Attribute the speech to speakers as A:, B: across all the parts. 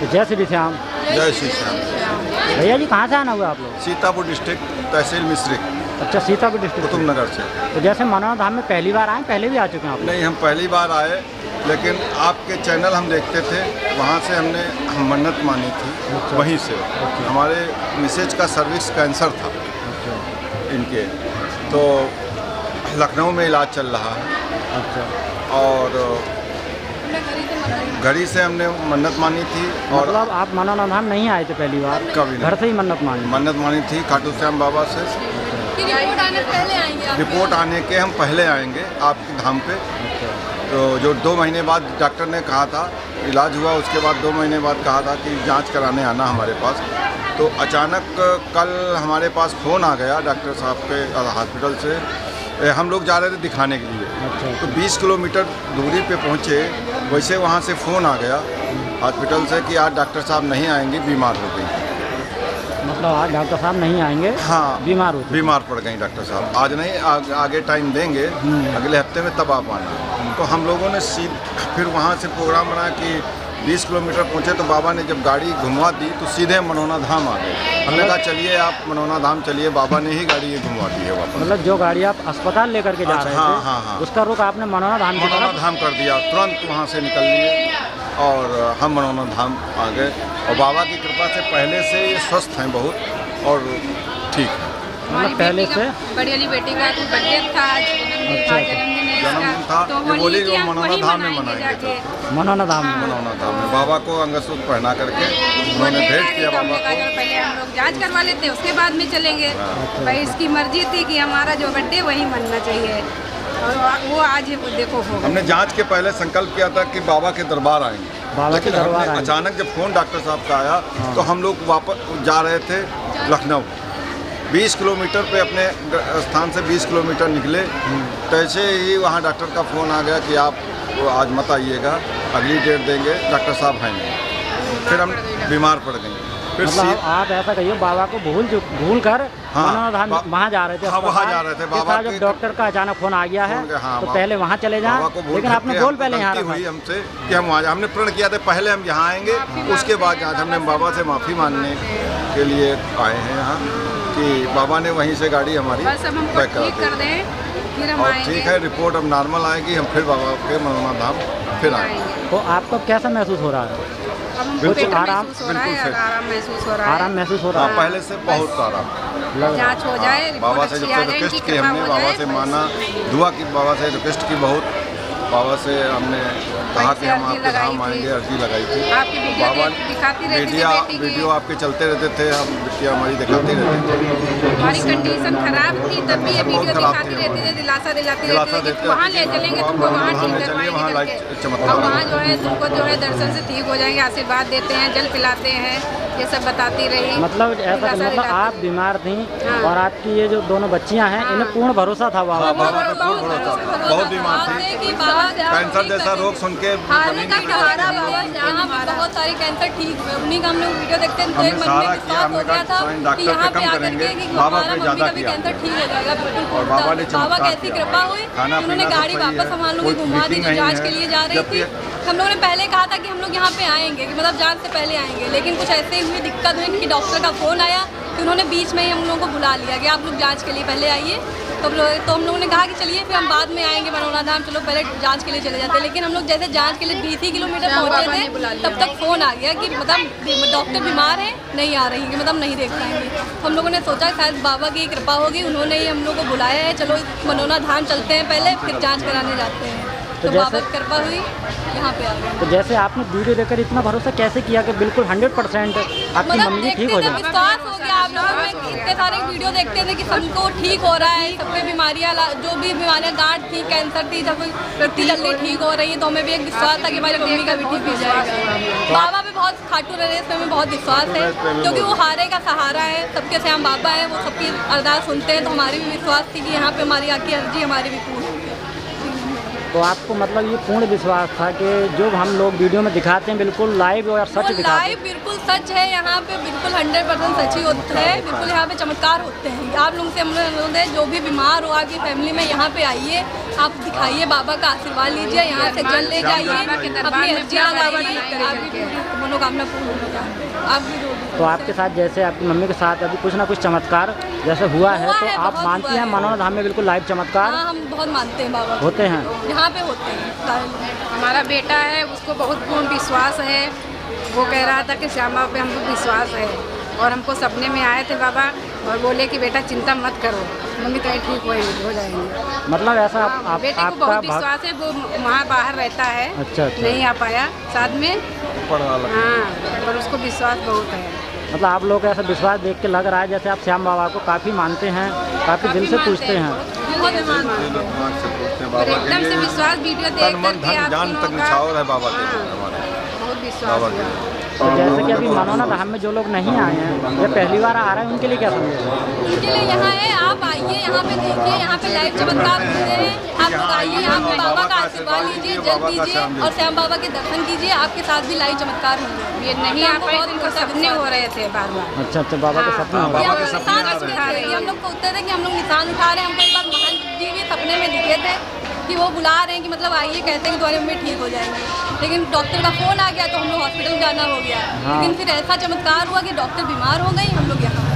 A: तो जय श्री श्याम।
B: जय श्री श्याम।
A: भैया जी कहाँ से आना हुआ आप लोग?
B: सीतापुर डिस्ट्रिक्ट, तहसील मिश्रिक,
A: अच्छा, सीतापुर डिस्ट्रिक्ट
B: कुतुब नगर से।
A: तो जैसे मनोना धाम में पहली बार आए, पहले भी आ चुके हैं आप?
B: नहीं, हम पहली बार आए, लेकिन आपके चैनल हम देखते थे, वहाँ से हमने मन्नत मानी थी।
A: अच्छा।
B: वहीं से हमारे मिसेज का सर्विस कैंसर था इनके, तो लखनऊ में इलाज चल रहा है।
A: अच्छा,
B: और घड़ी से हमने मन्नत मानी थी। और
A: मतलब आप मनोना धाम नहीं आए थे पहली बार?
B: कभी नहीं।
A: घर से ही मन्नत मानी
B: थी खाटू श्याम बाबा से। रिपोर्ट आने के हम पहले आएंगे आपके धाम पे। तो जो 2 महीने बाद डॉक्टर ने कहा था, इलाज हुआ, उसके बाद 2 महीने बाद कहा था कि जांच कराने आना हमारे पास। तो अचानक कल हमारे पास फ़ोन आ गया डॉक्टर साहब के हॉस्पिटल से। हम लोग जा रहे थे दिखाने के लिए।
A: अच्छा।
B: तो 20 किलोमीटर दूरी पे पहुँचे, वैसे वहाँ से फ़ोन आ गया हॉस्पिटल से कि आज डॉक्टर साहब नहीं आएंगे, बीमार हो गई।
A: मतलब आज डॉक्टर साहब नहीं आएंगे?
B: हाँ, बीमार पड़ गई डॉक्टर साहब। आज नहीं, आगे टाइम देंगे, अगले हफ्ते में तब आप आना। तो हम लोगों ने फिर वहाँ से प्रोग्राम बनाया कि 20 किलोमीटर पहुँचे, तो बाबा ने जब गाड़ी घुमा दी तो सीधे मनोना धाम आ गए। हमने कहा चलिए आप मनोना धाम चलिए, बाबा ने ही गाड़ी घुमा दी है वापस।
A: मतलब जो गाड़ी आप अस्पताल लेकर के जा रहे थे,
B: हाँ,
A: उसका रुख आपने मनोना धाम
B: कर दिया। तुरंत वहाँ से निकल लिए और हम मनोना धाम आ गए। और बाबा की कृपा से पहले से ये स्वस्थ हैं बहुत और ठीक है।
A: मतलब पहले से
C: बड़ी वाली बेटी का बर्थडे था आज,
B: जन्मदिन था,
C: तो
B: ये बोली कि
C: हम
B: मनोना धाम में मनाएंगे।
A: मनोना धाम में
B: बाबा को अंगसूत्र पहना करके उन्होंने भेंट किया बाबा को।
C: पहले हम लोग जांच करवा लेते हैं, उसके बाद में चलेंगे। भाई इसकी मर्जी थी कि हमारा जो बर्थडे वही मनना चाहिए, और वो आज देखो हो।
B: हमने जांच के पहले संकल्प किया था कि बाबा के दरबार आएंगे, लेकिन हमने अचानक जब फ़ोन डॉक्टर साहब का आया तो हम लोग वापस जा रहे थे लखनऊ। 20 किलोमीटर पे अपने स्थान से 20 किलोमीटर निकले, तैसे ही वहाँ डॉक्टर का फ़ोन आ गया कि आप आज मत आइएगा, अगली डेट देंगे, डॉक्टर साहब हैं नहीं। फिर हम बीमार पड़ गए। फिर
A: मतलब आप ऐसा कहिए, बाबा को भूल कर मनोना धाम वहाँ जा रहे थे?
B: हाँ, वहाँ जा रहे थे। बाबा
A: जब डॉक्टर का अचानक फ़ोन आ गया है तो पहले वहाँ चले जाएं, लेकिन आपने बोल पहले यहाँ रखा
B: हुई हमसे कि हम वहाँ, हमने प्रण किया था पहले हम यहाँ आएंगे, उसके बाद आज हमने बाबा से माफ़ी मांगने के लिए आए हैं यहाँ कि बाबा ने वहीं से गाड़ी हमारी पैक
C: कर दें, फिर हम
B: और
C: आएंगे।
B: ठीक है, रिपोर्ट अब नॉर्मल आएगी, हम फिर बाबा के मनोना धाम फिर आएंगे।
A: तो आपको कैसा महसूस हो रहा है?
B: बिल्कुल
C: आराम
B: महसूस
C: हो रहा है।
A: आराम महसूस हो रहा है?
B: पहले से बहुत आराम।
C: जांच हो जाए,
B: बाबा से जब से रिक्वेस्ट की हमने, बाबा से माना, दुआ की, बाबा से रिक्वेस्ट की बहुत, बाबा से हमने कहा कि हम आपके धाम आएंगे, अर्जी लगाई थी। बाबा वीडियो आपके चलते रहते थे, हम बिटिया हमारी दिखाती रहती थी।
C: हमारी कंडीशन खराब थी, तब भी ये वीडियो दिखाती रहती थी, दिलासा दिलाती रहती थी, वहाँ ले चलेंगे तुमको, वहाँ ठीक करवाएंगे,
B: वहाँ लाइट चमत्कार,
C: वहाँ जो है तुमको जो है दर्शन से ठीक हो जाएंगे, आशीर्वाद देते हैं, जल पिलाते हैं, ये सब बताती रही।
A: मतलब ऐसा, मतलब आप बीमार थी और आपकी ये जो दोनों बच्चियाँ हैं, इन्हें पूर्ण भरोसा था बाबा
B: पे पूर्ण भरोसा, बहुत बीमार थी, कैंसर जैसा रोग सुन के
C: बहुत सारे कैंसर ठीक हुए, उन्हीं का हम लोग वीडियो देखते हैं तो एक मन में विश्वास हो गया था कि यहाँ पे आकर के कि हमारा मम्मी का भी कैंसर ठीक हो जाएगा। बिल्कुल बाबा की ऐसी कृपा हुई, उन्होंने गाड़ी वापस हम लोगों की घुमा दी जो जाँच के लिए जा रही थी। हम लोगों ने पहले कहा था कि हम लोग यहाँ पे आएंगे, कि मतलब जांच से पहले आएंगे, लेकिन कुछ ऐसे हुई दिक्कत हुई कि डॉक्टर का फ़ोन आया कि उन्होंने बीच में ही हम लोगों को बुला लिया कि आप लोग जांच के लिए पहले आइए। तो हम लोगों ने कहा कि चलिए फिर हम बाद में आएंगे मनोना धाम, चलो पहले जांच के लिए चले जाते हैं। लेकिन हम लोग जैसे जांच के लिए 20 किलोमीटर पहुँचे थे, तब तक फ़ोन आ गया कि मतलब डॉक्टर बीमार है, नहीं आ रही है, मतलब नहीं देख पाएंगे। तो हम लोगों ने सोचा शायद बाबा की कृपा होगी, उन्होंने ही हम लोग को बुलाया है, चलो मनोना धाम चलते हैं पहले, फिर जाँच कराने जाते हैं। तो बाबा की कृपा हुई, यहाँ पे आ गए।
A: तो जैसे आपने वीडियो देखकर इतना भरोसा कैसे किया कि बिल्कुल 100% आपकी मम्मी ठीक हो जाए?
C: विश्वास हो गया आप लोगों में, इतने सारे वीडियो देखते थे कि सबको ठीक हो रहा है, सबके बीमारियाँ, जो भी बीमारियाँ, गांठ थी, कैंसर थी, जब व्यक्ति जल्दी ठीक हो रही है, तो हमें भी एक विश्वास था कि हमारी मम्मी का भी ठीक हो जाएगा। बाबा पे बहुत खाटू नरेश पे हमें बहुत विश्वास है, क्योंकि वो हारे का सहारा है, सबके श्याम बाबा है, वो सबकी अरदास सुनते हैं। तो हमारी भी विश्वास थी कि यहाँ पे हमारी आकी अर्जी हमारी भी पूरी होगी।
A: तो आपको मतलब ये पूर्ण विश्वास था कि जो हम लोग वीडियो में दिखाते हैं बिल्कुल लाइव और सच दिखाते हैं?
C: लाइव बिल्कुल सच है, यहाँ पे बिल्कुल 100% सच ही होता है, बिल्कुल यहाँ पे चमत्कार होते हैं। आप लोगों से हम लोग अनुरोध है, जो भी बीमार हो आपकी फैमिली में, यहाँ पे आइए, आप दिखाइए, बाबा का आशीर्वाद लीजिए, यहाँ से जल ले जाइए, अपनी अर्जियाँ लगाइए, आपकी मनोकामना पूर्ण होगा। आप भी
A: तो आपके साथ जैसे आपकी मम्मी के साथ अभी कुछ ना कुछ चमत्कार जैसे हुआ है, तो आप मानती हैं मनोना धाम में बिल्कुल लाइव चमत्कार?
C: हाँ, हम बहुत मानते हैं बाबा
A: होते हैं,
C: यहाँ पे होते हैं।
D: हमारा बेटा है, उसको बहुत पूर्ण विश्वास है। वो कह रहा था कि श्याम बाबा पे हमको विश्वास है, और हमको सपने में आए थे बाबा और बोले कि बेटा चिंता मत करो, मम्मी कहीं ठीक हो जाएंगे।
A: मतलब ऐसा
D: बेटे को बहुत विश्वास है, वो वहाँ बाहर रहता है।
A: अच्छा।
D: नहीं आ पाया साथ में। हाँ, पर उसको विश्वास बहुत है।
A: मतलब आप लोग का ऐसा विश्वास देख के लग रहा है जैसे आप श्याम बाबा को काफ़ी मानते हैं, काफ़ी दिल से पूछते हैं।
D: एकदम से विश्वास वीडियो देख करके
B: है बाबा
D: बहुत विश्वास।
A: तो जैसे कि अभी मनोना धाम में जो लोग नहीं आए हैं या पहली बार आ रहे हैं, उनके लिए क्या संदेश है?
C: उनके लिए यहाँ है, आप आइए, यहाँ पे देखिए, यहाँ पे लाइव चमत्कार होते हैं। आप लोग आइए, यहाँ पे बाबा का आशीर्वाद लीजिए, जल दीजिए और श्याम बाबा के दर्शन कीजिए, आपके साथ भी लाइव चमत्कार होंगे।
D: ये नहीं आ पाए, उनको सपने हो रहे थे बार बार।
A: अच्छा, बाबा के सपने हो
C: रहे थे। हम लोग को उत्तर है कि हम लोग निशान उठा रहे हैं। हमको एक बार महान जी भी सपने में दिखे थे कि वो बुला रहे हैं कि मतलब आइए, कहते हैं कि तुम्हारी मम्मी ठीक हो जाएंगे, लेकिन डॉक्टर का फ़ोन आ गया तो हम लोग हॉस्पिटल जाना हो गया। हाँ। लेकिन फिर ऐसा चमत्कार हुआ कि डॉक्टर बीमार हो गई, हम लोग यहाँ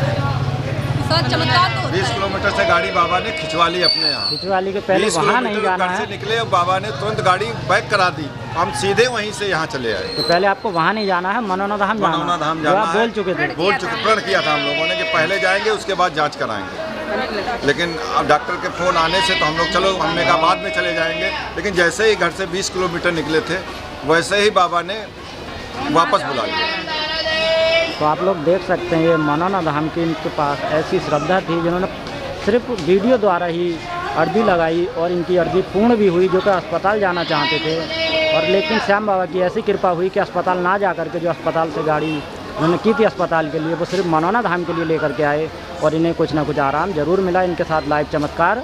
C: चमत्कार तो
B: 20 किलोमीटर से गाड़ी बाबा ने खिंचवा ली अपने यहाँ।
A: खिंचवा ली के पहले वहाँ नहीं जाना है,
B: निकले और बाबा ने तुरंत गाड़ी बैक करा दी, हम सीधे वहीं से यहाँ चले आए।
A: तो पहले आपको वहाँ नहीं जाना है, मनोना धाम जाना है। बोल चुके थे,
B: प्रण किया था हम लोगों ने कि पहले जाएंगे उसके बाद जाँच कराएंगे। लेकिन अब डॉक्टर के फ़ोन आने से तो हम लोग चलो, हमने कहा बाद में चले जाएंगे। लेकिन जैसे ही घर से 20 किलोमीटर निकले थे वैसे ही बाबा ने वापस बुला लिया।
A: तो आप लोग देख सकते हैं ये मनोना धाम की इनके पास ऐसी श्रद्धा थी जिन्होंने सिर्फ वीडियो द्वारा ही अर्जी लगाई और इनकी अर्जी पूर्ण भी हुई, जो कि अस्पताल जाना चाहते थे। और लेकिन श्याम बाबा की ऐसी कृपा हुई कि अस्पताल ना जा कर के जो अस्पताल से गाड़ी उन्होंने की थी अस्पताल के लिए, वो सिर्फ मनोना धाम के लिए लेकर के आए और इन्हें कुछ ना कुछ आराम ज़रूर मिला। इनके साथ लाइव चमत्कार